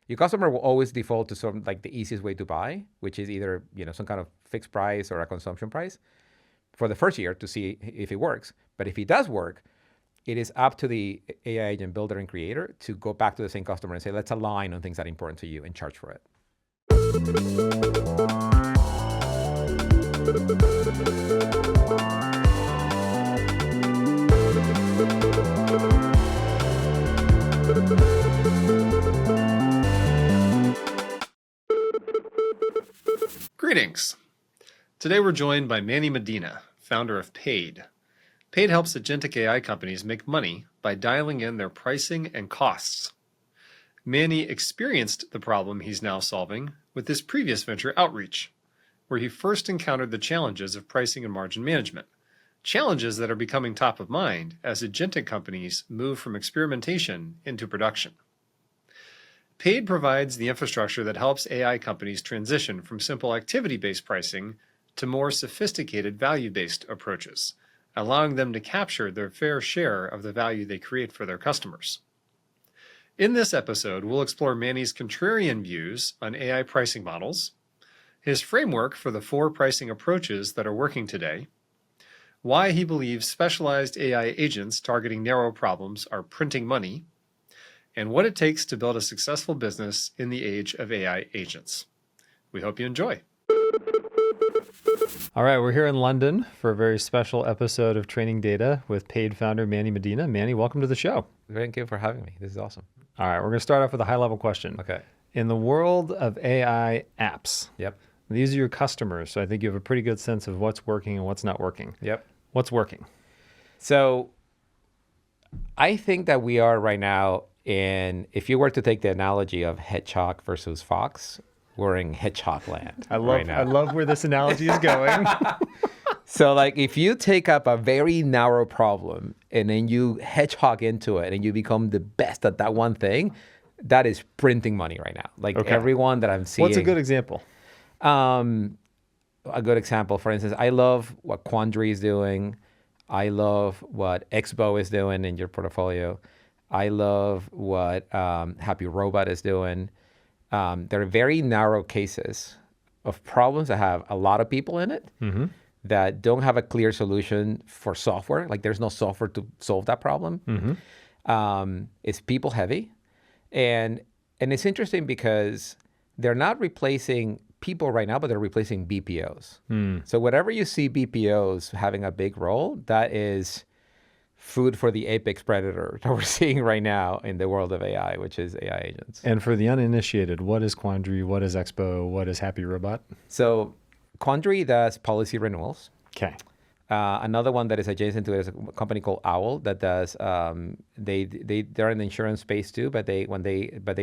Your customer will always default to some like the easiest way to buy, which is either some kind of fixed price or a consumption price for the first year to see if it works. But if it does work, it is up to the AI agent builder and creator to go back to the same customer and say, let's align on things that are important to you and charge for it. Greetings. Today we're joined by Manny Medina, founder of Paid. Paid helps agentic AI companies make money by dialing in their pricing and costs. Manny experienced the problem he's now solving with his previous venture, Outreach, where he first encountered the challenges of pricing and margin management, challenges that are becoming top of mind as agentic companies move from experimentation into production. Paid provides the infrastructure that helps AI companies transition from simple activity-based pricing to more sophisticated value-based approaches, allowing them to capture their fair share of the value they create for their customers. In this episode, we'll explore Manny's contrarian views on AI pricing models, his framework for the 4 pricing approaches that are working today, why he believes specialized AI agents targeting narrow problems are printing money, and what it takes to build a successful business in the age of AI agents. We hope you enjoy. All right, we're here in London for a very special episode of Training Data with Paid founder Manny Medina. Manny, welcome to the show. Thank you for having me. This is awesome. All right, we're going to start off with a high-level question. Okay. In the world of AI apps, Yep. these are your customers, so I think you have a pretty good sense of what's working and what's not working. Yep. What's working? So I think that we are right now if you were to take the analogy of hedgehog versus fox, we're in hedgehog land right now. I love where this analogy is going. So like if you take up a very narrow problem and then you hedgehog into it and you become the best at that one thing, that is printing money right now. Like everyone that I'm seeing. What's a good example? A good example, for instance, I love what Quandary is doing. I love what Expo is doing in your portfolio. I love what Happy Robot is doing. There are very narrow cases of problems that have a lot of people in it that don't have a clear solution for software. Like there's no software to solve that problem. It's people heavy. And it's interesting because they're not replacing people right now, but they're replacing BPOs. So whatever you see BPOs having a big role, that is food for the apex predator that we're seeing right now in the world of AI, which is AI agents. And for the uninitiated, what is Quandary? What is Expo? What is Happy Robot? So Quandary does policy renewals. Okay. Another one that is adjacent to it is a company called Owl that does. They're in the insurance space too, but they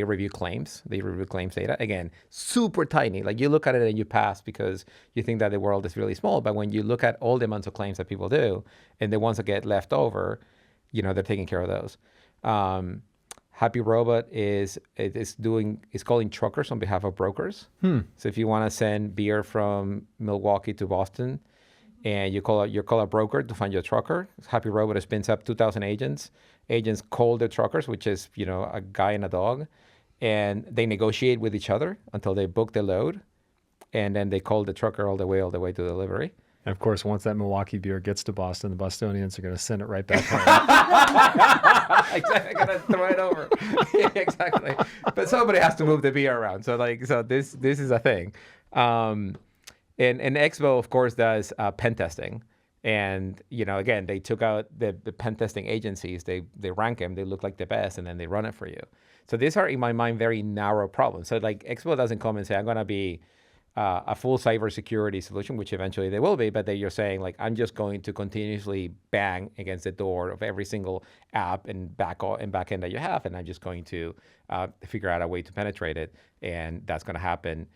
review claims. They review claims data. Again, super tiny. Like you look at it and you pass because you think that the world is really small. But when you look at all the amounts of claims that people do, and the ones that get left over, they're taking care of those. Happy Robot is calling truckers on behalf of brokers. So if you want to send beer from Milwaukee to Boston, and you call a broker to find your trucker, Happy Robot spins up 2,000 agents. Agents call the truckers, which is a guy and a dog, and they negotiate with each other until they book the load, and then they call the trucker all the way to delivery. And of course, once that Milwaukee beer gets to Boston, the Bostonians are going to send it right back home. Exactly, gonna throw it over. Yeah, exactly. But somebody has to move the beer around. So this is a thing. And Expo, of course, does pen testing. And, again, they took out the pen testing agencies. They rank them. They look like the best, and then they run it for you. So these are, in my mind, very narrow problems. So, like, Expo doesn't come and say, I'm going to be a full cybersecurity solution, which eventually they will be. But you're saying, like, I'm just going to continuously bang against the door of every single app and back end that you have. And I'm just going to figure out a way to penetrate it. And that's going to happen,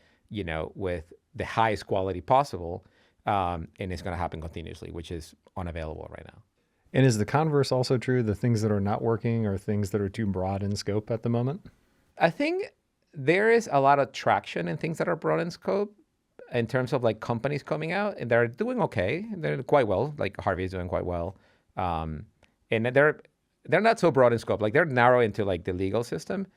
with the highest quality possible, and it's going to happen continuously, which is unavailable right now. And is the converse also true? The things that are not working are things that are too broad in scope at the moment? I think there is a lot of traction in things that are broad in scope in terms of like companies coming out, and they're doing okay. They're quite well. Like Harvey is doing quite well. And they're not so broad in scope. Like they're narrow into like the legal system.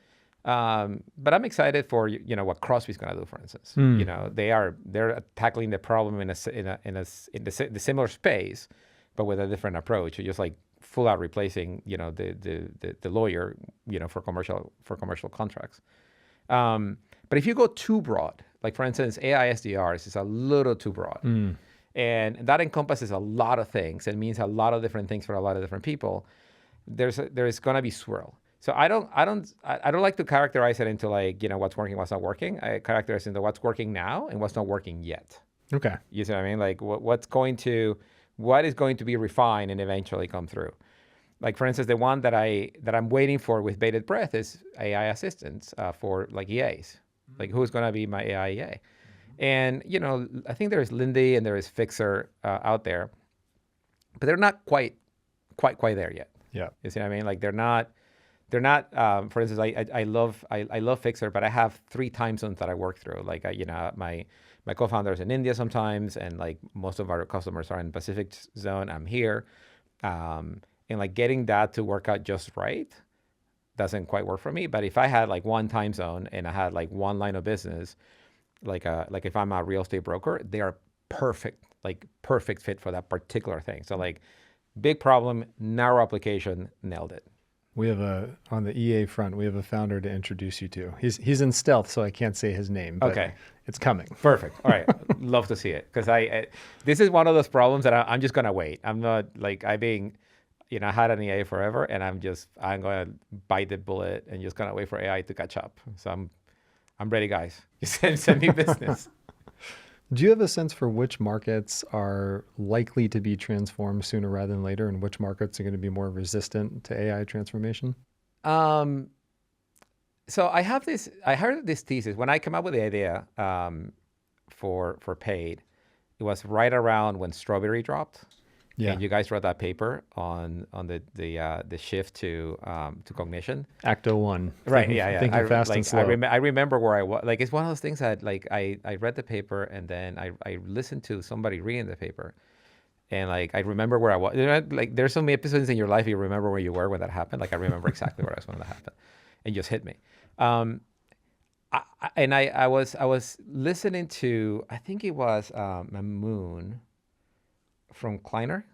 But I'm excited for what Crosby's going to do, for instance. They're tackling the problem in the similar space, but with a different approach. Just like full out replacing the lawyer for commercial contracts. But if you go too broad, like for instance, AI SDRs is a little too broad. And that encompasses a lot of things. It means a lot of different things for a lot of different people. There's going to be swirl. So I don't like to characterize it into like, what's working, what's not working. I characterize it into what's working now and what's not working yet. Okay. You see what I mean? Like what is going to be refined and eventually come through. Like for instance, the one that I'm waiting for with bated breath is AI assistants for like EAs. Like who's going to be my AI EA? And I think there is Lindy and there is Fixer out there, but they're not quite there yet. Yeah. You see what I mean? Like they're not. For instance, I love Fixer, but I have 3 time zones that I work through. Like my co-founder is in India sometimes, and like most of our customers are in Pacific zone. I'm here, and like getting that to work out just right doesn't quite work for me. But if I had like one time zone and I had like one line of business, like if I'm a real estate broker, they are perfect fit for that particular thing. So like big problem, narrow application, nailed it. We have on the EA front, we have a founder to introduce you to. He's in stealth, so I can't say his name, but okay. It's coming. Perfect. All right. Love to see it. Because this is one of those problems that I'm just going to wait. I'm not like I had an EA forever, and I'm going to bite the bullet and just going to wait for AI to catch up. So I'm ready, guys. Send me business. Do you have a sense for which markets are likely to be transformed sooner rather than later, and which markets are going to be more resistant to AI transformation? So I heard this thesis when I came up with the idea for paid. It was right around when Strawberry dropped. Yeah. And you guys wrote that paper on the shift to cognition. Acto 1. Right. Yeah. Thinking fast and slow. I remember where I was. Like it's one of those things that like I read the paper and then I listened to somebody reading the paper, and like I remember where I was. Like there's so many episodes in your life you remember where you were when that happened. Like I remember exactly where I was when that happened, and just hit me. I was listening to, I think it was Mamoon from Kleiner,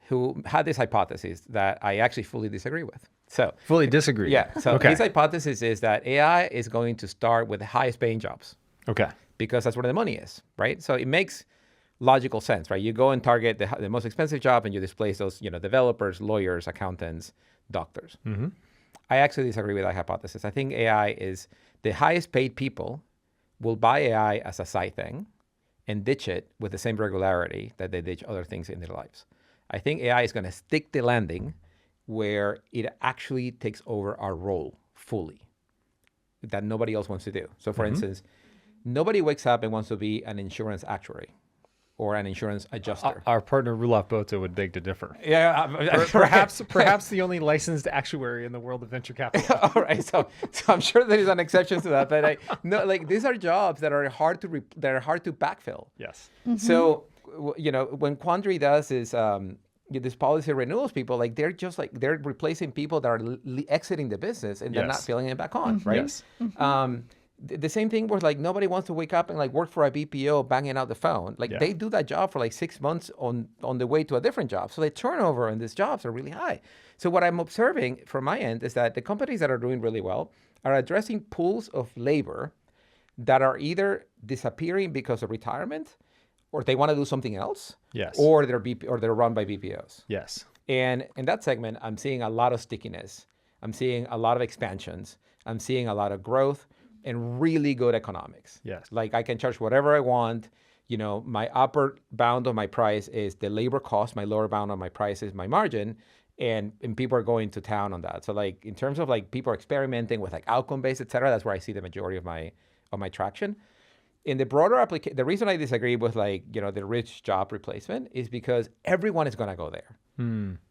who had this hypothesis that I actually fully disagree with. So fully disagree. Yeah. So his hypothesis is that AI is going to start with the highest paying jobs. Okay. Because that's where the money is, right? So it makes logical sense, right? You go and target the most expensive job and you displace those, developers, lawyers, accountants, doctors. I actually disagree with that hypothesis. I think AI is the highest paid people will buy AI as a side thing and ditch it with the same regularity that they ditch other things in their lives. I think AI is going to stick the landing where it actually takes over our role fully that nobody else wants to do. So for instance, nobody wakes up and wants to be an insurance actuary or an insurance adjuster. Our partner Rulaf Bota would beg to differ. Yeah, perhaps the only licensed actuary in the world of venture capital. All right, so I'm sure there is an exception to that, but these are jobs that are hard to backfill. Yes. So when Quandary does this policy renewals, people they're replacing people that are exiting the business and they're not filling it back on, right? Yes. The same thing where nobody wants to wake up and work for a BPO banging out the phone. They do that job for 6 months on the way to a different job. So the turnover in these jobs are really high. So what I'm observing from my end is that the companies that are doing really well are addressing pools of labor that are either disappearing because of retirement, or they want to do something else. Yes. Or they're run by BPOs. Yes. And in that segment, I'm seeing a lot of stickiness. I'm seeing a lot of expansions. I'm seeing a lot of growth and really good economics. Yes. Like I can charge whatever I want. My upper bound of my price is the labor cost. My lower bound of my price is my margin. And people are going to town on that. So in terms of people are experimenting with outcome-based, et cetera, that's where I see the majority of my traction. In the broader application, the reason I disagree with the rich job replacement is because everyone is going to go there.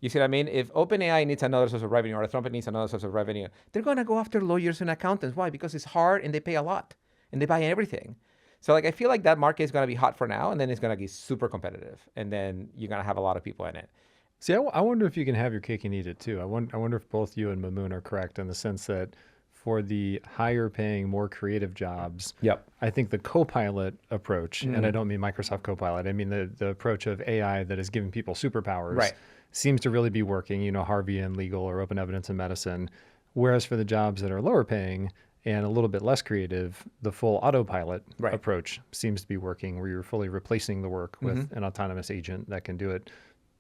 You see what I mean? If OpenAI needs another source of revenue or Anthropic needs another source of revenue, they're going to go after lawyers and accountants. Why? Because it's hard and they pay a lot and they buy everything. So I feel like that market is going to be hot for now, and then it's going to be super competitive, and then you're going to have a lot of people in it. See, I wonder if you can have your cake and eat it too. I wonder if both you and Mamoon are correct in the sense that for the higher paying, more creative jobs, Yep. I think the Copilot approach, and I don't mean Microsoft Copilot, I mean the approach of AI that is giving people superpowers, Right. seems to really be working, Harvey in legal or open evidence in medicine. Whereas for the jobs that are lower paying and a little bit less creative, the full autopilot Right. approach seems to be working, where you're fully replacing the work with an autonomous agent that can do it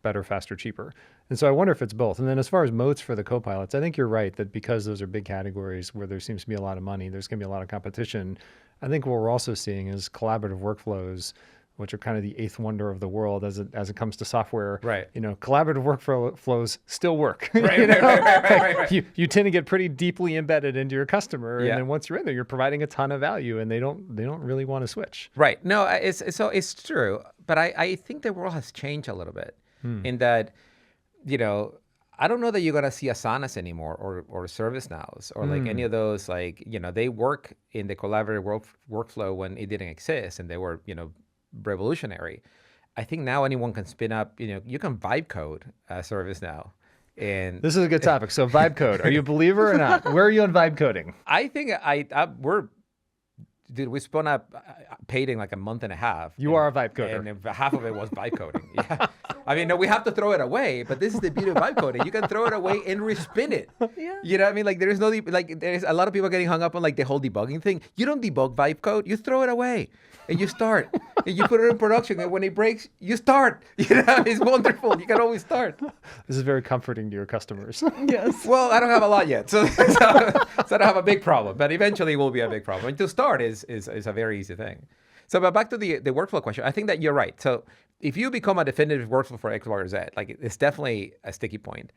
better, faster, cheaper. And so I wonder if it's both. And then as far as moats for the copilots, I think you're right that because those are big categories where there seems to be a lot of money, there's going to be a lot of competition. I think what we're also seeing is collaborative workflows, which are kind of the eighth wonder of the world as it comes to software. Right. Collaborative workflows still work. Right, right. You tend to get pretty deeply embedded into your customer, Yeah. and then once you're in there, you're providing a ton of value, and they don't really want to switch. Right. No, it's true. But I think the world has changed a little bit in that, I don't know that you're going to see Asanas anymore or ServiceNows or like any of those, they work in the collaborative workflow when it didn't exist and they were, revolutionary. I think now anyone can spin up, you can vibe code ServiceNow. And This is a good topic. So vibe code, are you a believer or not? Where are you on vibe coding? I think we spun up paid in like a month and a half. You are a vibe coder. And half of it was vibe coding. Yeah. I mean, no, we have to throw it away, but this is the beauty of vibe coding. You can throw it away and respin it. Yeah. You know what I mean? Like there's a lot of people getting hung up on like the whole debugging thing. You don't debug vibe code. You throw it away and you start and you put it in production. And when it breaks, you start. It's wonderful. You can always start. This is very comforting to your customers. Yes. Well, I don't have a lot yet, so I don't have a big problem. But eventually, it will be a big problem. And to start is a very easy thing. So, but back to the workflow question, I think that you're right. So, if you become a definitive workflow for X, Y, or Z, like it's definitely a sticky point.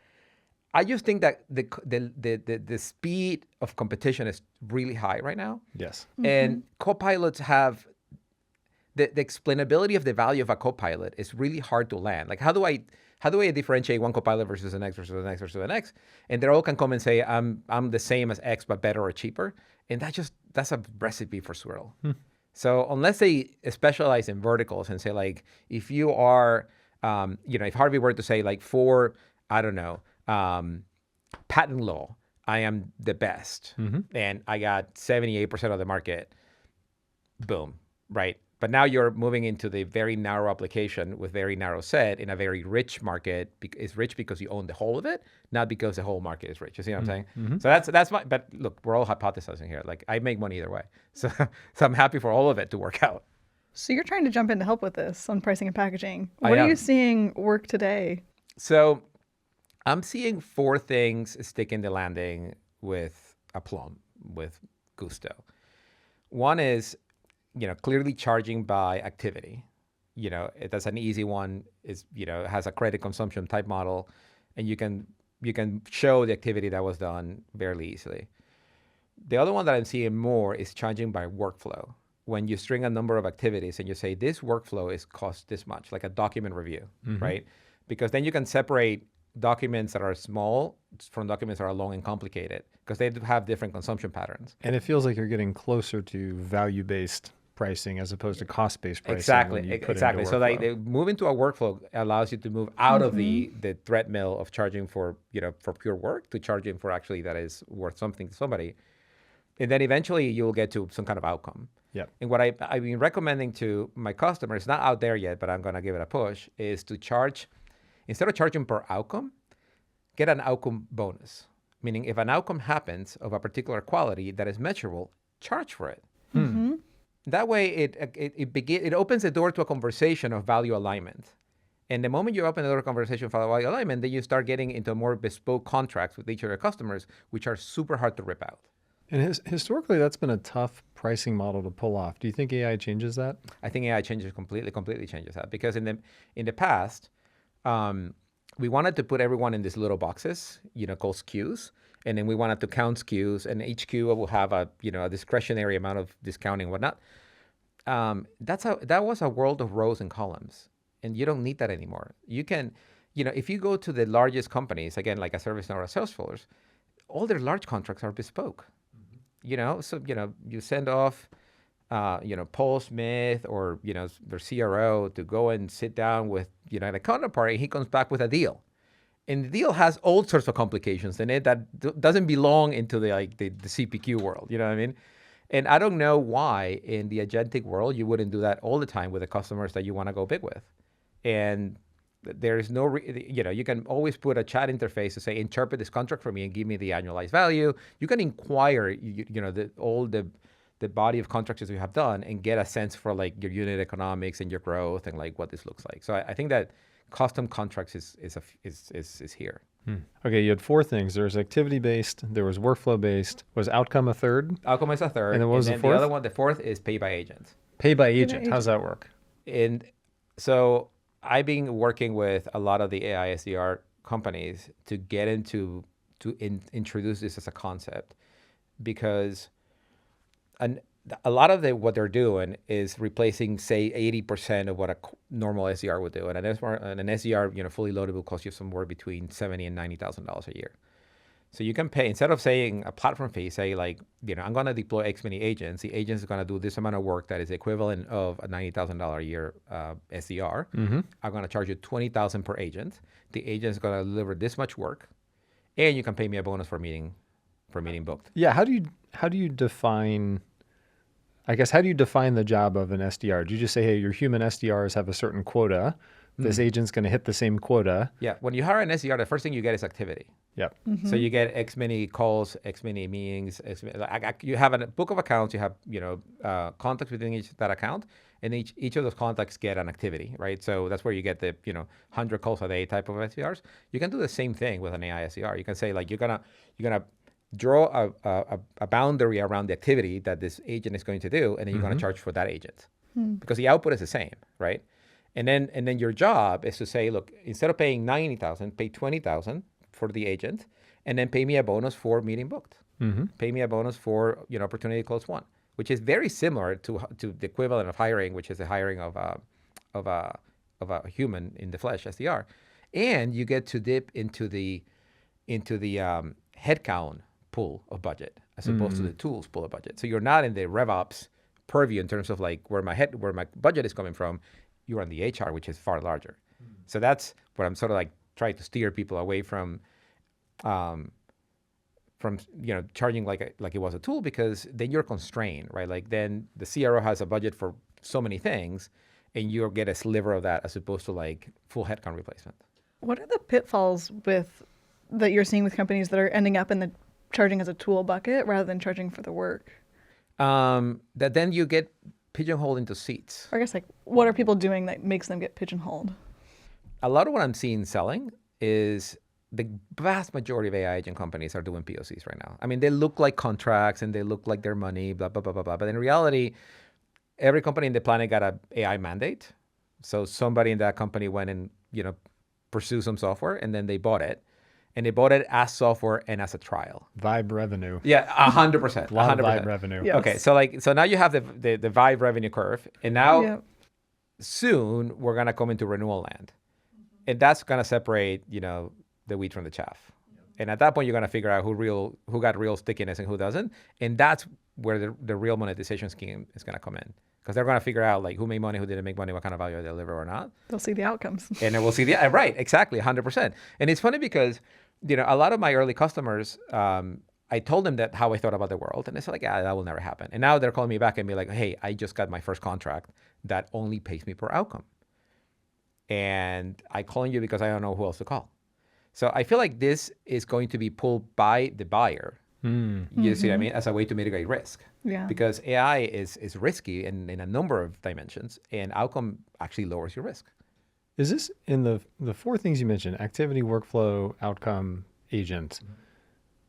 I just think that the speed of competition is really high right now, Yes. and copilots have the explainability of the value of a copilot is really hard to land. Like, how do I differentiate one copilot versus the next versus the next versus the next? And they all can come and say, I'm the same as X, but better or cheaper. And that's a recipe for swirl. So unless they specialize in verticals and say, like, if you are, if Harvey were to say, like, for, I don't know, patent law, I am the best, and I got 78% of the market, boom, right? But now you're moving into the very narrow application with very narrow set in a very rich market. It's rich because you own the whole of it, not because the whole market is rich. You see what I'm saying? So that's my. But look, we're all hypothesizing here. Like I make money either way, so I'm happy for all of it to work out. So you're trying to jump in to help with this on pricing and packaging. I What are am. you seeing work today? So I'm seeing 4 things sticking the landing with aplomb, with gusto. One is, clearly charging by activity. That's an easy one. Is has a credit consumption type model, and you can show the activity that was done fairly easily. The other one that I'm seeing more is charging by workflow. When you string a number of activities and you say this workflow is cost this much, like a document review, right? Because then you can separate documents that are small from documents that are long and complicated because they have different consumption patterns. And it feels like you're getting closer to value-based pricing as opposed to cost-based pricing. Exactly. when you put it into So like workflow. moving to a workflow allows you to move out of the treadmill of charging for for pure work to charging for actually that is worth something to somebody, and then eventually you'll get to some kind of outcome. Yep. And what I've been recommending to my customers, not out there yet, but I'm going to give it a push, is to charge, instead of charging per outcome, get an outcome bonus. Meaning if an outcome happens of a particular quality that is measurable, charge for it. That way it opens the door to a conversation of value alignment. And the moment you open the door to conversation of value alignment, then you start getting into more bespoke contracts with each of your customers, which are super hard to rip out. And historically, that's been a tough pricing model to pull off. Do you think AI changes that? I think AI completely changes that, because in the past, we wanted to put everyone in these little boxes, called SKUs, and then we wanted to count SKUs, and each SKU will have a discretionary amount of discounting and whatnot. That was a world of rows and columns, and you don't need that anymore. You can, if you go to the largest companies, again, like a ServiceNow or a Salesforce, all their large contracts are bespoke. So you send off, Paul Smith or their CRO to go and sit down with the counterpart, and he comes back with a deal, And the deal has all sorts of complications in it that doesn't belong into the CPQ world. You know what I mean? And I don't know why in the agentic world you wouldn't do that all the time with the customers that you want to go big with. And there is no, you can always put a chat interface to say, interpret this contract for me and give me the annualized value. You can inquire, all the body of contracts you have done and get a sense for like your unit economics and your growth and like what this looks like. So I think that custom contracts is here. Okay, you had 4 things. There was activity-based, there was workflow-based, was outcome a third? Outcome is a third. And then what was the fourth? The other one, the fourth is pay by agent. Pay by agent. How's that work? And so I've been working with a lot of the AI SDR companies to get into, introduce this as a concept, because a lot of what they're doing is replacing, say, 80% of what a normal SDR would do. And an SDR, fully loaded will cost you somewhere between $70,000 and $90,000 a year. So you can pay, instead of saying a platform fee, say like, I'm going to deploy X many agents. The agents are going to do this amount of work that is equivalent of a $90,000 a year SDR. I'm going to charge you $20,000 per agent. The agent is going to deliver this much work, and you can pay me a bonus for meeting booked. Yeah, how do you define? I guess, how do you define the job of an SDR? Do you just say, hey, your human SDRs have a certain quota. This agent's going to hit the same quota. Yeah. When you hire an SDR, the first thing you get is activity. Yep. So you get X many calls, X many meetings. You have a book of accounts. You have contacts within that account, and each of those contacts get an activity, right? So that's where you get the 100 calls a day type of SDRs. You can do the same thing with an AI SDR. You can say like you're gonna draw a boundary around the activity that this agent is going to do, and then you're going to charge for that agent because the output is the same, right? And then your job is to say, look, instead of paying $90,000, pay $20,000 for the agent, and then pay me a bonus for meeting booked. Pay me a bonus for opportunity to close one, which is very similar to the equivalent of hiring, which is the hiring of a human in the flesh SDR, and you get to dip into the headcount pool of budget as opposed to the tools pool of budget. So you're not in the RevOps purview in terms of like where my budget is coming from. You're on the HR, which is far larger. So that's what I'm sort of like trying to steer people away from charging like it was a tool, because then you're constrained, right? Like then the CRO has a budget for so many things, and you'll get a sliver of that as opposed to like full headcount replacement. What are the pitfalls that you're seeing with companies that are ending up in the charging as a tool bucket rather than charging for the work? That then you get pigeonholed into seats. Or I guess like, what are people doing that makes them get pigeonholed? A lot of what I'm seeing selling is the vast majority of AI agent companies are doing POCs right now. I mean, they look like contracts and they look like their money, blah, blah, blah, blah, blah. But in reality, every company in the planet got an AI mandate. So somebody in that company went and, pursued some software, and then they bought it. And they bought it as software and as a trial. Vibe revenue. Yeah, 100%. A lot of Vibe revenue. Yes. Okay, so now you have the Vibe revenue curve, and now soon we're gonna come into renewal land, and that's gonna separate the wheat from the chaff. And at that point, you're gonna figure out who got real stickiness and who doesn't, and that's where the real monetization scheme is gonna come in. Because they're going to figure out like who made money, who didn't make money, what kind of value they deliver or not. They'll see the outcomes. And then we'll see right, exactly, 100%. And it's funny because, a lot of my early customers, I told them that how I thought about the world, and they said like, that will never happen. And now they're calling me back and be like, hey, I just got my first contract that only pays me per outcome. And I'm calling you because I don't know who else to call. So I feel like this is going to be pulled by the buyer. You see what I mean? As a way to mitigate risk. Yeah. Because AI is risky in a number of dimensions, and outcome actually lowers your risk. Is this in the 4 things you mentioned, activity, workflow, outcome, agent,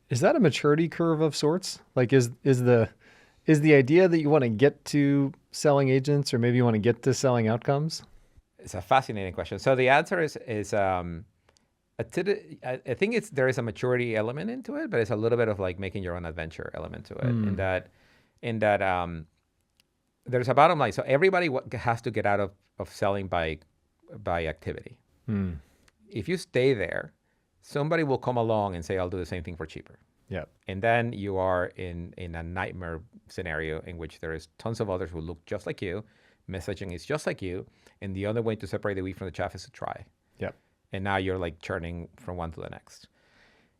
is that a maturity curve of sorts? Like is the idea that you want to get to selling agents, or maybe you want to get to selling outcomes? It's a fascinating question. So the answer is I think there is a maturity element into it, but it's a little bit of like making your own adventure element to it. In that there's a bottom line. So everybody has to get out of selling by activity. If you stay there, somebody will come along and say, I'll do the same thing for cheaper. Yeah. And then you are in a nightmare scenario in which there is tons of others who look just like you, messaging is just like you, and the other way to separate the wheat from the chaff is to try. Yep. and now you're like churning from one to the next.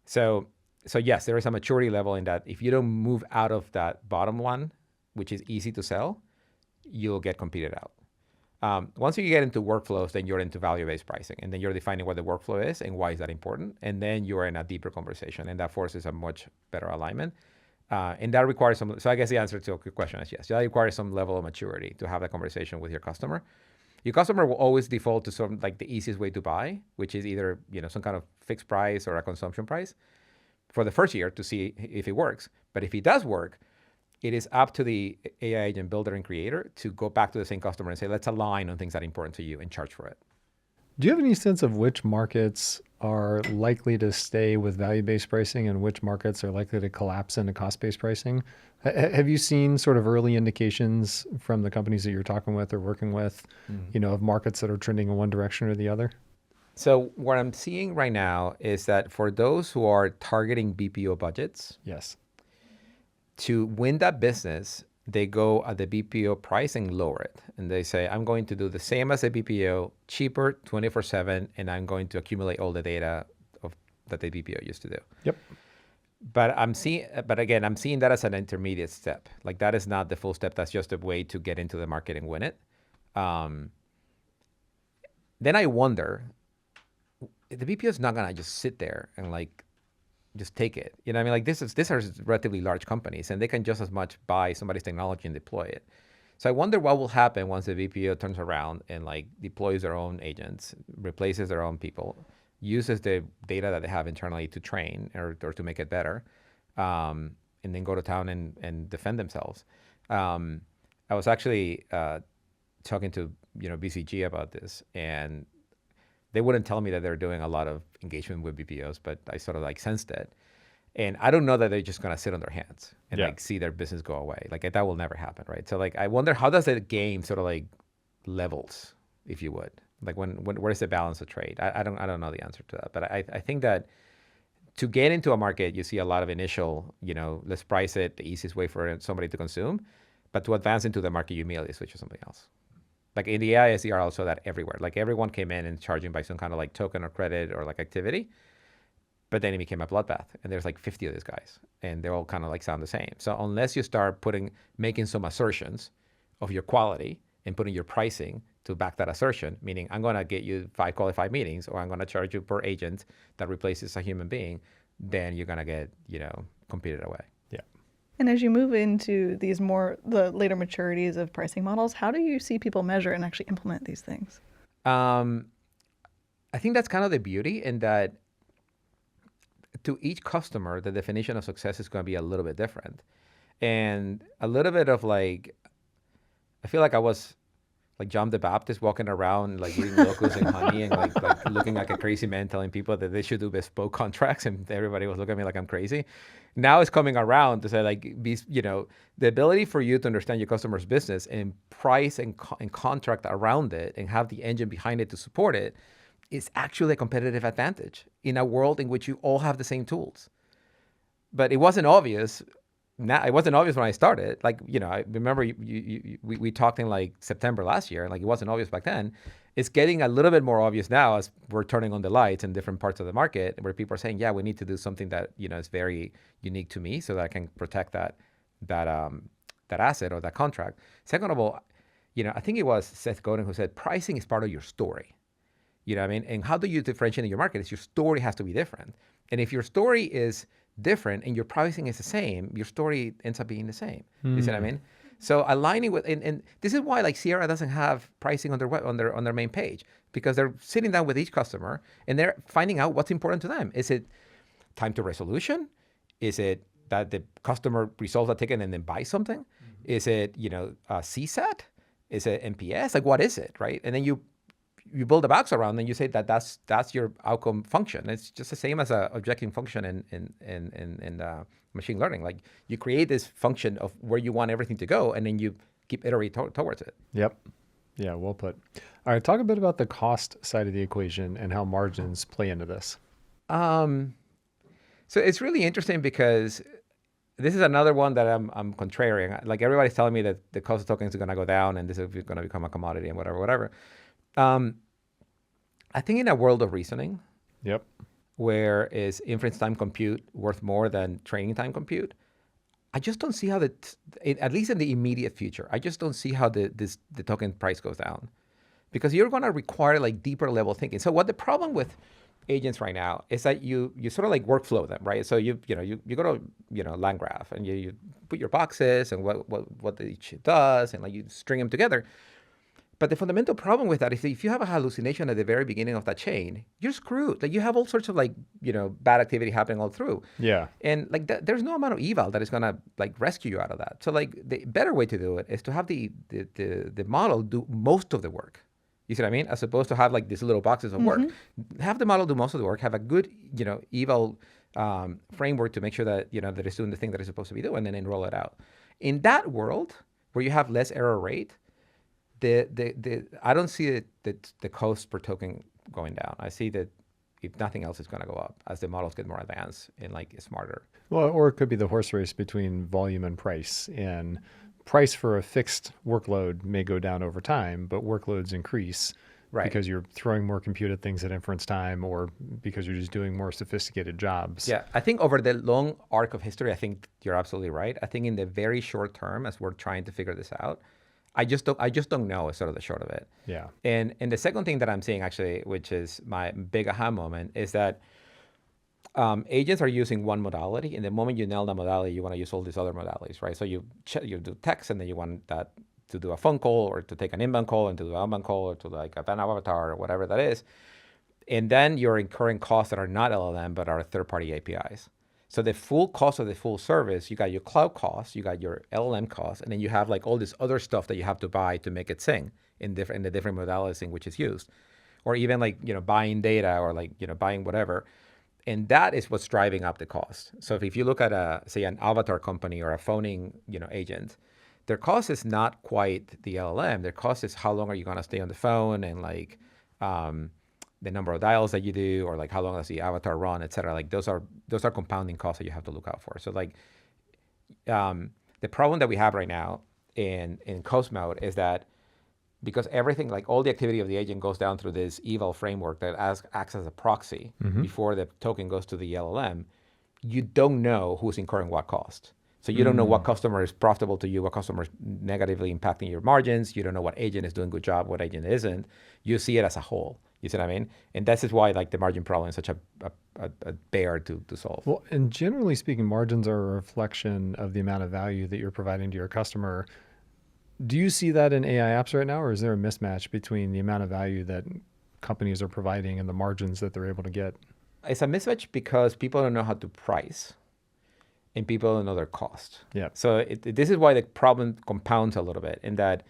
So yes, there is a maturity level in that if you don't move out of that bottom one, which is easy to sell, you'll get competed out. Once you get into workflows, then you're into value-based pricing, and then you're defining what the workflow is and why is that important, and then you're in a deeper conversation, and that forces a much better alignment. And that requires some. So I guess the answer to your question is yes. That requires some level of maturity to have that conversation with your customer. Your customer will always default to sort of like the easiest way to buy, which is either some kind of fixed price or a consumption price for the first year to see if it works. But if it does work, it is up to the AI agent builder and creator to go back to the same customer and say, let's align on things that are important to you and charge for it. Do you have any sense of which markets are likely to stay with value-based pricing and which markets are likely to collapse into cost-based pricing? Have you seen sort of early indications from the companies that you're talking with or working with, of markets that are trending in one direction or the other? So what I'm seeing right now is that for those who are targeting BPO budgets, Yes. to win that business, they go at the BPO price and lower it. And they say, I'm going to do the same as a BPO, cheaper, 24/7, and I'm going to accumulate all the data that the BPO used to do. Yep. But I'm seeing that as an intermediate step. Like that is not the full step. That's just a way to get into the market and win it. Then I wonder, the BPO is not gonna just sit there and like just take it. You know what I mean? Like these are relatively large companies, and they can just as much buy somebody's technology and deploy it. So I wonder what will happen once the BPO turns around and like deploys their own agents, replaces their own people, uses the data that they have internally to train or to make it better, and then go to town and defend themselves. I was actually talking to BCG about this, and they wouldn't tell me that they're doing a lot of engagement with BPOs, but I sort of like sensed it. And I don't know that they're just gonna sit on their hands and like see their business go away. Like that will never happen, right? So like I wonder how does the game sort of like levels, if you would. Like when where's the balance of trade? I don't know the answer to that. But I think that to get into a market, you see a lot of initial, let's price it the easiest way for somebody to consume. But to advance into the market, you immediately switch to something else. Like in the AI SDR, also that everywhere. Like everyone came in and charging by some kind of like token or credit or like activity. But then it became a bloodbath. And there's like 50 of these guys. And they all kind of like sound the same. So unless you start making some assertions of your quality and putting your pricing to back that assertion, meaning I'm going to get you 5 qualified meetings or I'm going to charge you per agent that replaces a human being, then you're going to get, competed away. Yeah. And as you move into the later maturities of pricing models, how do you see people measure and actually implement these things? I think that's kind of the beauty in that to each customer, the definition of success is going to be a little bit different. And a little bit of like, I feel like I was like John the Baptist walking around like eating locusts and honey and like looking like a crazy man telling people that they should do bespoke contracts, and everybody was looking at me like I'm crazy. Now it's coming around to say like, the ability for you to understand your customer's business and price and contract around it and have the engine behind it to support it is actually a competitive advantage in a world in which you all have the same tools. But it wasn't obvious. It wasn't obvious when I started. Like, I remember we talked in like September last year, and like it wasn't obvious back then. It's getting a little bit more obvious now as we're turning on the lights in different parts of the market where people are saying, yeah, we need to do something that, is very unique to me so that I can protect that asset or that contract. Second of all, I think it was Seth Godin who said pricing is part of your story. You know what I mean? And how do you differentiate in your market? Is your story has to be different. And if your story is different and your pricing is the same, your story ends up being the same. You see what I mean? So aligning with, and this is why like Sierra doesn't have pricing on their main page, because they're sitting down with each customer and they're finding out what's important to them. Is it time to resolution? Is it that the customer resolves a ticket and then buys something? Mm-hmm. Is it, CSAT? Is it NPS? Like what is it, right? And then you build a box around and you say that's your outcome function. It's just the same as a objective function in machine learning. Like you create this function of where you want everything to go, and then you keep iterating towards it. Yep. Yeah, well put. All right, talk a bit about the cost side of the equation and how margins play into this. So it's really interesting because this is another one that I'm contrarian. Like everybody's telling me that the cost of tokens is going to go down and this is going to become a commodity and whatever. I think in a world of reasoning, Yep. where is inference time compute worth more than training time compute, I just don't see how at least in the immediate future, I just don't see how the token price goes down, because you're going to require like deeper level thinking. So what the problem with agents right now is that you sort of like workflow them, right? So you go to line graph and you put your boxes and what each does, and like you string them together. But the fundamental problem with that is that if you have a hallucination at the very beginning of that chain, you're screwed. Like you have all sorts of like bad activity happening all through. Yeah. And like there's no amount of eval that is gonna like rescue you out of that. So like the better way to do it is to have the model do most of the work. You see what I mean? As opposed to have like these little boxes of work. Have the model do most of the work. Have a good eval framework to make sure that that it's doing the thing that it's supposed to be doing, and then roll it out. In that world where you have less error rate, I don't see the cost per token going down. I see that if nothing else, it's going to go up as the models get more advanced and like smarter. Well, or it could be the horse race between volume and price. And price for a fixed workload may go down over time, but workloads increase because you're throwing more compute at things at inference time, or because you're just doing more sophisticated jobs. Yeah, I think over the long arc of history, I think you're absolutely right. I think in the very short term, as we're trying to figure this out, I just don't know is sort of the short of it. Yeah. And the second thing that I'm seeing actually, which is my big aha moment, is that agents are using one modality, and the moment you nail that modality, you want to use all these other modalities, right? So you do text, and then you want that to do a phone call, or to take an inbound call, and to do an outbound call, or to like an avatar, or whatever that is. And then you're incurring costs that are not LLM, but are third-party APIs. So the full cost of the full service, you got your cloud costs, you got your LLM costs, and then you have like all this other stuff that you have to buy to make it sing in the different modalities in which it's used, or even like buying data, or like buying whatever, and that is what's driving up the cost. So if you look at say an avatar company or a phoning agent, their cost is not quite the LLM. Their cost is how long are you going to stay on the phone, and like the number of dials that you do, or like how long does the avatar run, et cetera. Like those are compounding costs that you have to look out for. So like the problem that we have right now in coast mode is that because everything, like all the activity of the agent goes down through this eval framework that acts as a proxy before the token goes to the LLM, you don't know who's incurring what cost. So you don't know what customer is profitable to you, what customer is negatively impacting your margins. You don't know what agent is doing a good job, what agent isn't. You see it as a whole. You see what I mean? And this is why like the margin problem is such a bear to solve. Well, and generally speaking, margins are a reflection of the amount of value that you're providing to your customer. Do you see that in AI apps right now, or is there a mismatch between the amount of value that companies are providing and the margins that they're able to get? It's a mismatch because people don't know how to price, and people don't know their cost. Yeah. So this is why the problem compounds a little bit, in that,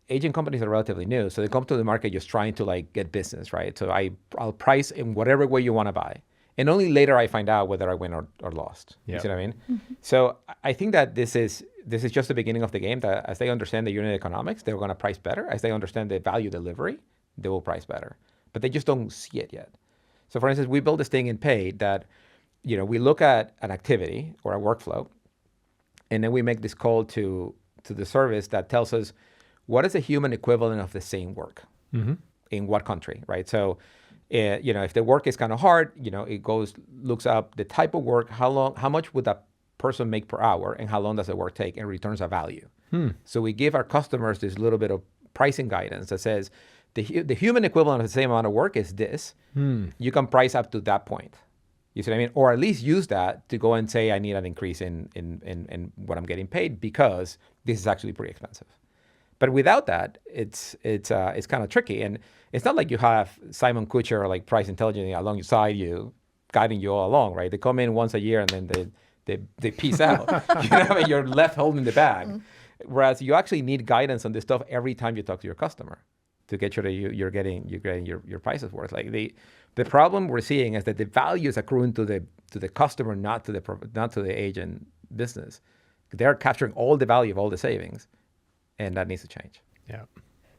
agent companies are relatively new. So they come to the market just trying to like get business, right? So I'll price in whatever way you want to buy. And only later I find out whether I win or lost. Yeah. You see what I mean? So I think that this is just the beginning of the game, that as they understand the unit economics, they're going to price better. As they understand the value delivery, they will price better. But they just don't see it yet. So for instance, we built this thing in Paid that, we look at an activity or a workflow, and then we make this call to the service that tells us what is the human equivalent of the same work in what country, right? So, if the work is kind of hard, it looks up the type of work, how much would that person make per hour, and how long does the work take, and returns a value. So we give our customers this little bit of pricing guidance that says the human equivalent of the same amount of work is this. You can price up to that point. You see what I mean? Or at least use that to go and say, I need an increase in what I'm getting paid because this is actually pretty expensive. But without that, it's kind of tricky. And it's not like you have Simon Kucher or like Price Intelligence alongside you, guiding you all along, right? They come in once a year and then they peace out. You're left holding the bag. Whereas you actually need guidance on this stuff every time you talk to your customer to get sure that you're getting your prices worth. Like the problem we're seeing is that the value is accruing to the customer, not to the agent business. They're capturing all the value of all the savings, and that needs to change. Yeah.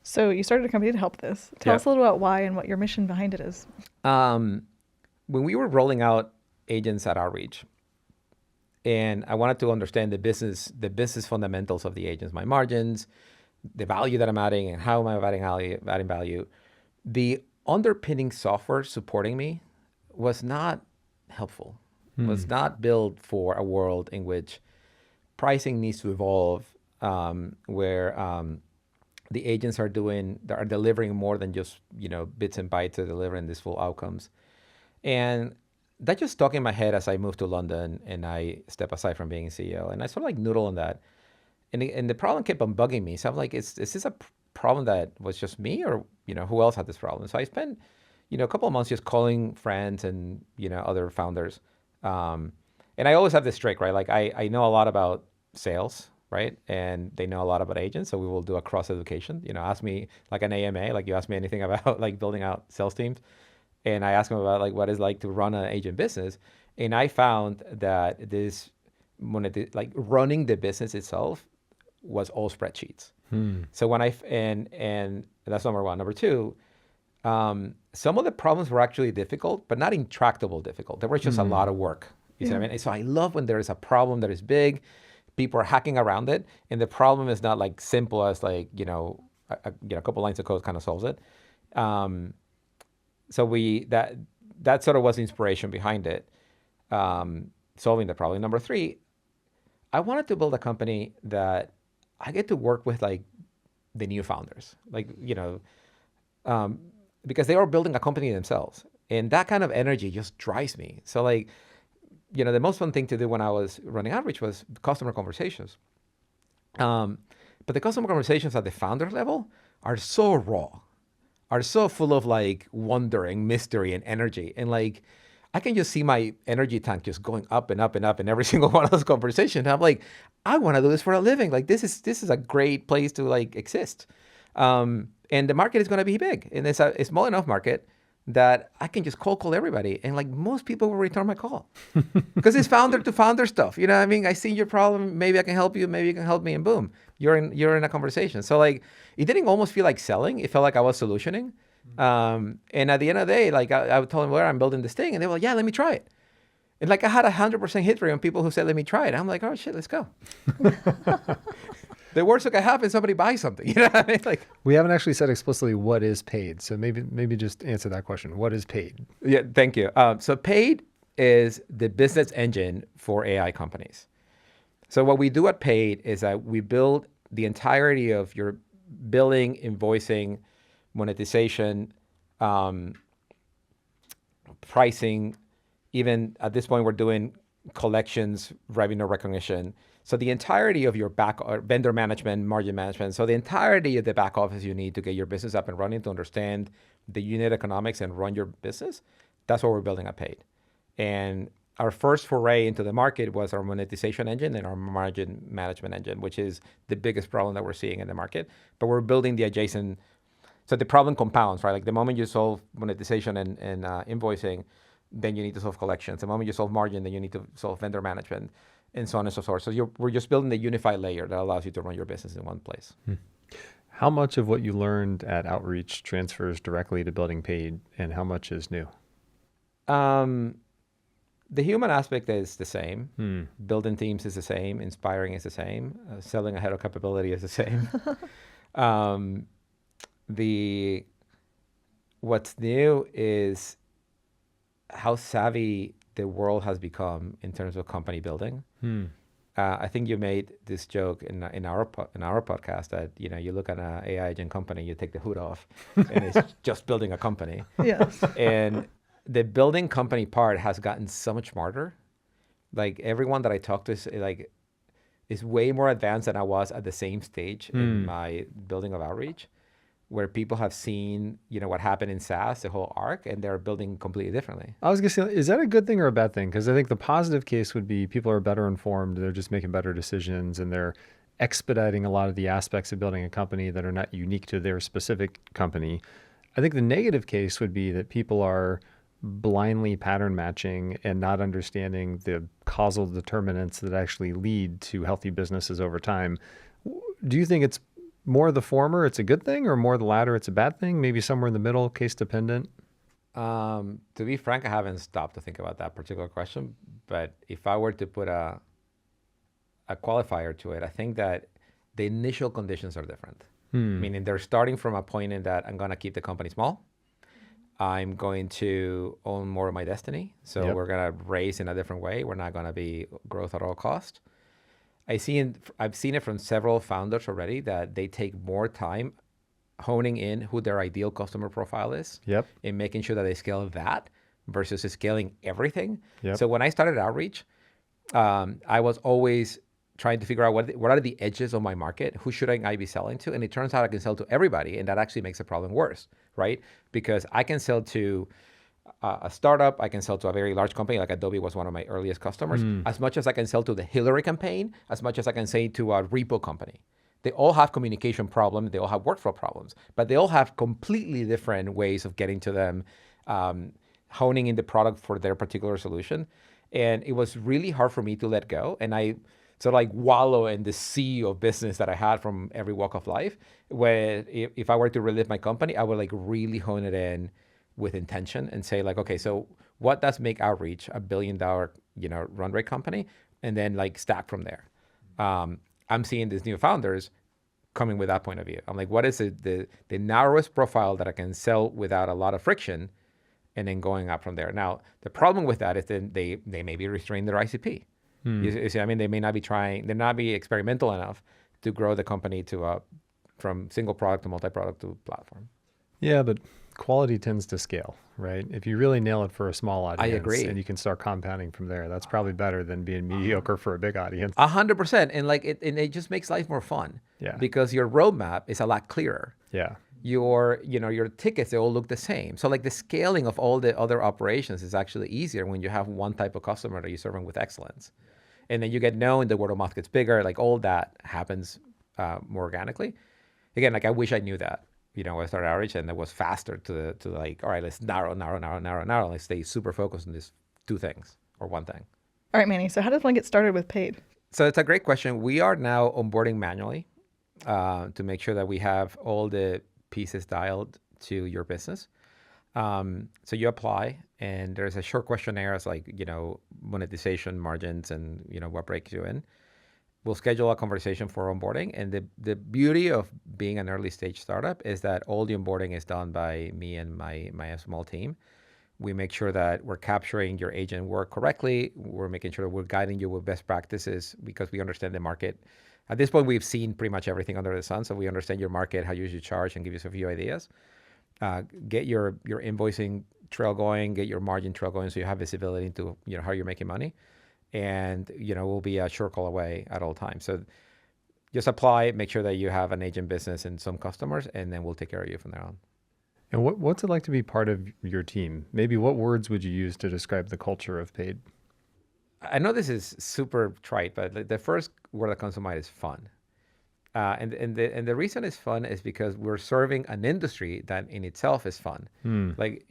So you started a company to help this. Tell us a little about why and what your mission behind it is. When we were rolling out agents at Outreach, and I wanted to understand the business fundamentals of the agents, my margins, the value that I'm adding, and how am I adding value. the underpinning software supporting me was not helpful, was not built for a world in which pricing needs to evolve, where the agents are delivering more than just, bits and bytes, to delivering these full outcomes. And that just stuck in my head as I moved to London and I step aside from being CEO. And I sort of like noodle on that. And the problem kept on bugging me. So I'm like, is this a problem that was just me, or, who else had this problem? So I spent, a couple of months just calling friends and, other founders. And I always have this trick, right? Like I know a lot about sales, right? And they know a lot about agents. So we will do a cross education, ask me like an AMA, like you ask me anything about like building out sales teams. And I asked them about like what it's like to run an agent business. And I found that like running the business itself was all spreadsheets. So when and that's number one. Number two, some of the problems were actually difficult, but not intractable difficult. There was just a lot of work. You see what I mean? And so I love when there is a problem that is big, people are hacking around it, and the problem is not like simple as like, a couple lines of code kind of solves it. So that sort of was the inspiration behind it, solving the problem. Number three, I wanted to build a company that I get to work with like the new founders, like, because they are building a company themselves. And that kind of energy just drives me. So like, the most fun thing to do when I was running Outreach was customer conversations. But the customer conversations at the founder level are so raw, are so full of like wondering, mystery, and energy. And like, I can just see my energy tank just going up and up and up in every single one of those conversations. And I'm like, I want to do this for a living. Like this is a great place to like exist. And the market is going to be big. And it's a small enough market that I can just cold call everybody. And like most people will return my call because it's founder to founder stuff. You know what I mean? I see your problem. Maybe I can help you. Maybe you can help me. And boom, you're in a conversation. So like, it didn't almost feel like selling. It felt like I was solutioning. And at the end of the day, like I would tell them where I'm building this thing, and they were like, yeah, let me try it. And like I had 100% hit rate on people who said, let me try it. I'm like, oh shit, let's go. The worst that can happen is somebody buys something. You know what I mean? Like, we haven't actually said explicitly what is paid. So maybe just answer that question. What is paid? Yeah, thank you. So paid is the business engine for AI companies. So what we do at paid is that we build the entirety of your billing, invoicing, monetization, pricing. Even at this point, we're doing collections, revenue recognition. So the entirety of your vendor management, margin management. So the entirety of the back office you need to get your business up and running, to understand the unit economics and run your business. That's what we're building at paid. And our first foray into the market was our monetization engine and our margin management engine, which is the biggest problem that we're seeing in the market. But we're building the adjacent. So the problem compounds, right? Like the moment you solve monetization and invoicing, then you need to solve collections. The moment you solve margin, then you need to solve vendor management, and so on and so forth. So we're just building the unified layer that allows you to run your business in one place. How much of what you learned at Outreach transfers directly to building paid, and how much is new? The human aspect is the same. Building teams is the same. Inspiring is the same. Selling ahead of capability is the same. What's new is how savvy the world has become in terms of company building. I think you made this joke in our podcast that you look at an AI agent company, you take the hood off, and it's just building a company. Yes. And the building company part has gotten so much smarter. Like everyone that I talk to is way more advanced than I was at the same stage in my building of Outreach, where people have seen, what happened in SaaS, the whole arc, and they're building completely differently. I was going to say, is that a good thing or a bad thing? Because I think the positive case would be people are better informed, they're just making better decisions, and they're expediting a lot of the aspects of building a company that are not unique to their specific company. I think the negative case would be that people are blindly pattern matching and not understanding the causal determinants that actually lead to healthy businesses over time. Do you think it's more the former, it's a good thing, or more the latter, it's a bad thing? Maybe somewhere in the middle, case dependent? To be frank, I haven't stopped to think about that particular question. But if I were to put a qualifier to it, I think that the initial conditions are different. Meaning they're starting from a point in that I'm going to keep the company small. I'm going to own more of my destiny. So Yep. we're going to raise in a different way. We're not going to be growth at all cost. I've seen it from several founders already that they take more time honing in who their ideal customer profile is Yep. and making sure that they scale that versus scaling everything. Yep. So when I started Outreach, I was always trying to figure out what are the edges of my market, who should I be selling to, and it turns out I can sell to everybody, and that actually makes the problem worse, right? Because I can sell to a startup, I can sell to a very large company, like Adobe was one of my earliest customers, as much as I can sell to the Hillary campaign, as much as I can say to a repo company. They all have communication problems, they all have workflow problems, but they all have completely different ways of getting to them, honing in the product for their particular solution. And it was really hard for me to let go. And I sort of like wallow in the sea of business that I had from every walk of life, where if I were to relive my company, I would like really hone it in with intention and say like, okay, so what does make Outreach $1 billion, run rate company? And then like stack from there. I'm seeing these new founders coming with that point of view. I'm like, what is the narrowest profile that I can sell without a lot of friction, and then going up from there. Now, the problem with that is then they may be restraining their ICP. You see, I mean, they may not be experimental enough to grow the company to from single product to multi-product to platform. Yeah, but quality tends to scale, right? If you really nail it for a small audience, agree. and you can start compounding from there, that's probably better than being mediocre for a big audience. 100%, and like it just makes life more fun. Yeah. Because your roadmap is a lot clearer. Yeah. Your tickets, they all look the same. So like the scaling of all the other operations is actually easier when you have one type of customer that you're serving with excellence. And then you get known, the word of mouth gets bigger, like all that happens more organically. Again, like I wish I knew that, when I started Outreach, and it was faster to like, all right, let's narrow, let's stay super focused on these two things or one thing. All right, Manny. So how does one get started with paid? So it's a great question. We are now onboarding manually to make sure that we have all the pieces dialed to your business. So you apply, and there's a short questionnaire. It's like, monetization margins and, what breaks you in. We'll schedule a conversation for onboarding. And the beauty of being an early stage startup is that all the onboarding is done by me and my small team. We make sure that we're capturing your agent work correctly. We're making sure that we're guiding you with best practices because we understand the market. At this point, we've seen pretty much everything under the sun. So we understand your market, how you should charge, and give you a few ideas. Get your invoicing trail going, get your margin trail going, so you have visibility into how you're making money, and we'll be a short call away at all times. So just apply, make sure that you have an agent business and some customers, and then we'll take care of you from there on. And what's it like to be part of your team? Maybe what words would you use to describe the culture of paid? I know this is super trite, but the first word that comes to mind is fun. And the reason it's fun is because we're serving an industry that in itself is fun. Like,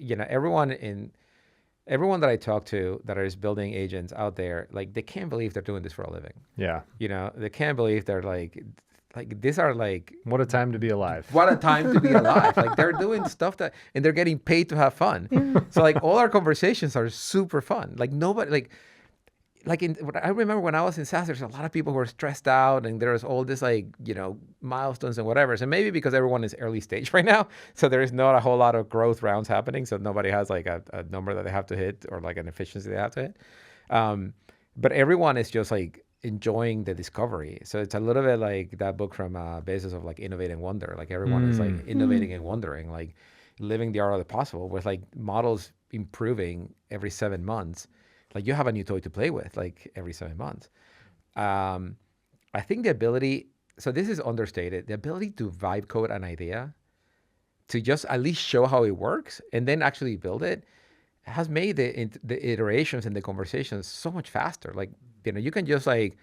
everyone that I talk to that is building agents out there, like they can't believe they're doing this for a living. Yeah. They can't believe they're like these are like, what a time to be alive. what a time to be alive. Like they're doing stuff and they're getting paid to have fun. So like all our conversations are super fun. Like nobody, I remember when I was in SaaS, there's a lot of people who were stressed out, and there was all this milestones and whatever. So maybe because everyone is early stage right now, so there is not a whole lot of growth rounds happening. So nobody has like a number that they have to hit or like an efficiency they have to hit. But everyone is just like enjoying the discovery. So it's a little bit like that book from Bezos of like Innovate and Wonder. Like everyone is like innovating and wondering, like living the art of the possible with like models improving every 7 months. Like you have a new toy to play with like every 7 months. I think the ability, so this is understated, the ability to vibe code an idea, to just at least show how it works and then actually build it, has made the iterations and the conversations so much faster. Like, you can just like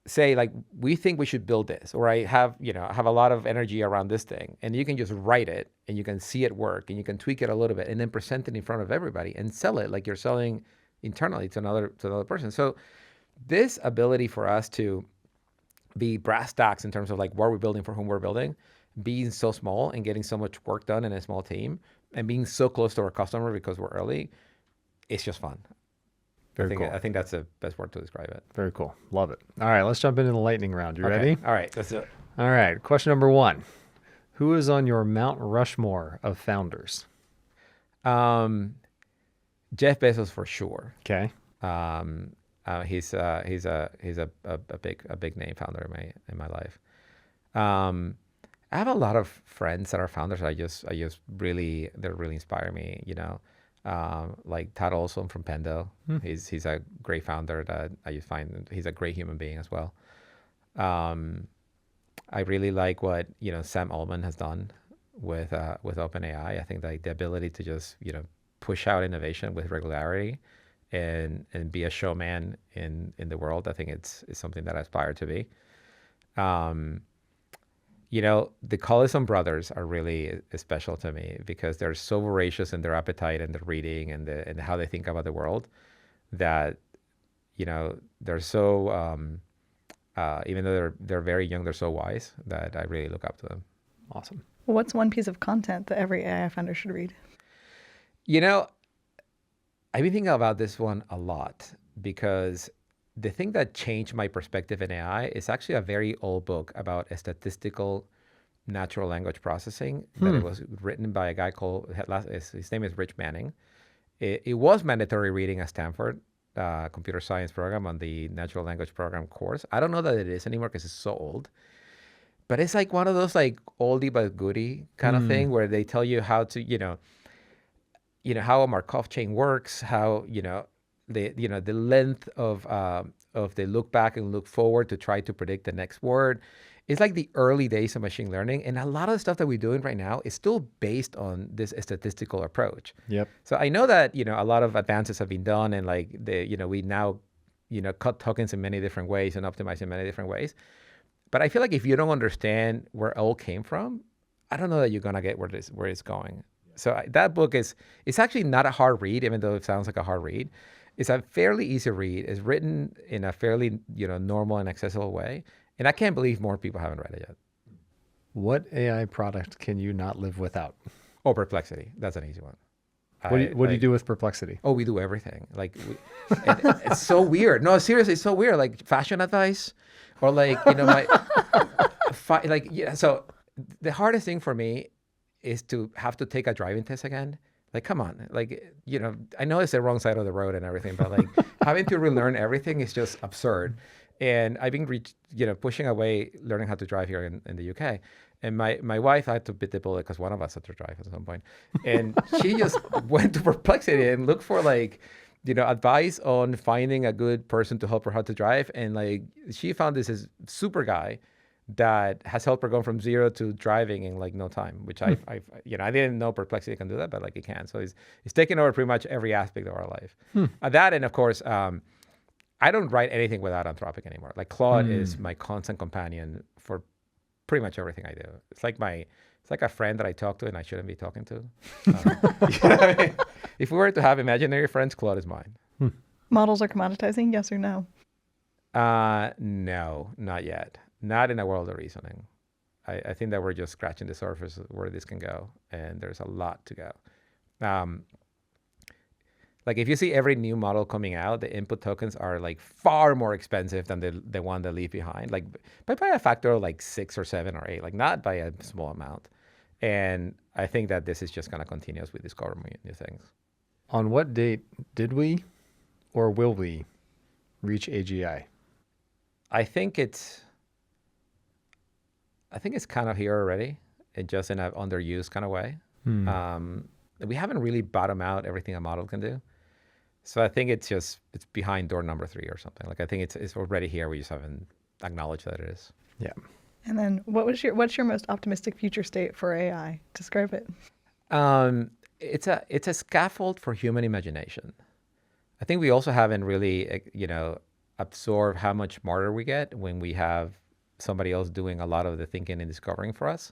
say like, we think we should build this, or I have a lot of energy around this thing, and you can just write it and you can see it work and you can tweak it a little bit and then present it in front of everybody and sell it like you're selling internally to another person. So this ability for us to be brass tacks in terms of like what we're building, for whom we're building, being so small and getting so much work done in a small team, and being so close to our customer because we're early, it's just fun. Very cool. I think that's the best word to describe it. Very cool. Love it. All right, let's jump into the lightning round. You ready? All right, let's do it. All right, question number 1. Who is on your Mount Rushmore of founders? Jeff Bezos for sure. Okay. He's a big name founder in my life. I have a lot of friends that are founders. I just really, they really inspire me. Like Todd Olson from Pendo. He's a great founder that I just find he's a great human being as well. I really like what Sam Altman has done with OpenAI. I think like the ability to just push out innovation with regularity and be a showman in the world. I think it's something that I aspire to be. The Collison brothers are really special to me because they're so voracious in their appetite and their reading and how they think about the world that, they're so, even though they're very young, they're so wise that I really look up to them. Awesome. What's one piece of content that every AI founder should read? I've been thinking about this one a lot because the thing that changed my perspective in AI is actually a very old book about a statistical natural language processing that it was written by a guy called, his name is Rich Manning. It was mandatory reading at Stanford computer science program on the natural language program course. I don't know that it is anymore because it's so old. But it's like one of those like oldie but goodie kind of thing where they tell you how to, how a Markov chain works, how, the length of the look back and look forward to try to predict the next word. It's like the early days of machine learning. And a lot of the stuff that we're doing right now is still based on this statistical approach. Yep. So I know that, a lot of advances have been done and like we now, cut tokens in many different ways and optimize in many different ways. But I feel like if you don't understand where it all came from, I don't know that you're going to get where it's going. So that book it's actually not a hard read, even though it sounds like a hard read. It's a fairly easy read. It's written in a fairly, normal and accessible way. And I can't believe more people haven't read it yet. What AI product can you not live without? Oh, Perplexity. That's an easy one. What do you do with Perplexity? Oh, we do everything. Like, it's so weird. No, seriously, it's so weird. Like fashion advice or like, so the hardest thing for me is to have to take a driving test again. Like, come on, like, I know it's the wrong side of the road and everything, but like having to relearn everything is just absurd. And I've been, pushing away learning how to drive here in the UK. And my wife had to bit the bullet because one of us had to drive at some point. And she just went to Perplexity and looked for like, advice on finding a good person to help her how to drive. And like, she found this super guy that has helped her go from zero to driving in like no time, which I didn't know Perplexity can do that, but like it can. So it's taken over pretty much every aspect of our life. That, and of course, I don't write anything without Anthropic anymore. Like Claude is my constant companion for pretty much everything I do. It's like a friend that I talk to and I shouldn't be talking to. If we were to have imaginary friends, Claude is mine. Models are commoditizing, yes or no? No, not yet. Not in a world of reasoning. I think that we're just scratching the surface of where this can go, and there's a lot to go. Like if you see every new model coming out, the input tokens are like far more expensive than the one they leave behind, like by a factor of like 6 or 7 or 8, like not by a small amount. And I think that this is just going to continue as we discover new things. On what date did we or will we reach AGI? I think it's kind of here already, and just in an underused kind of way. We haven't really bottomed out everything a model can do. So I think it's behind door number 3 or something. Like I think it's already here. We just haven't acknowledged that it is. Yeah. And then what's your most optimistic future state for AI? Describe it. It's a scaffold for human imagination. I think we also haven't really, absorbed how much smarter we get when we have somebody else doing a lot of the thinking and discovering for us.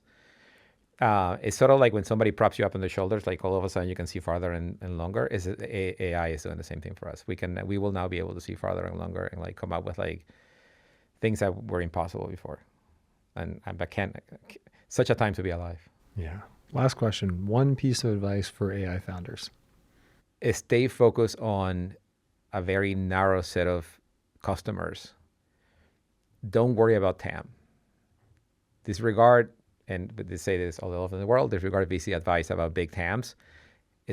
It's sort of like when somebody props you up on the shoulders, like all of a sudden you can see farther and longer. AI is doing the same thing for us. We will now be able to see farther and longer and like come up with like things that were impossible before. And such a time to be alive. Yeah. Last question. One piece of advice for AI founders. Stay focused on a very narrow set of customers. Don't worry about TAM. Disregard, and they say this all over the world, disregard VC advice about big TAMs.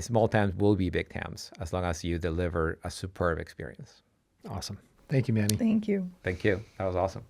small towns will be big towns as long as you deliver a superb experience. Awesome. Thank you, Manny. Thank you. Thank you. That was awesome.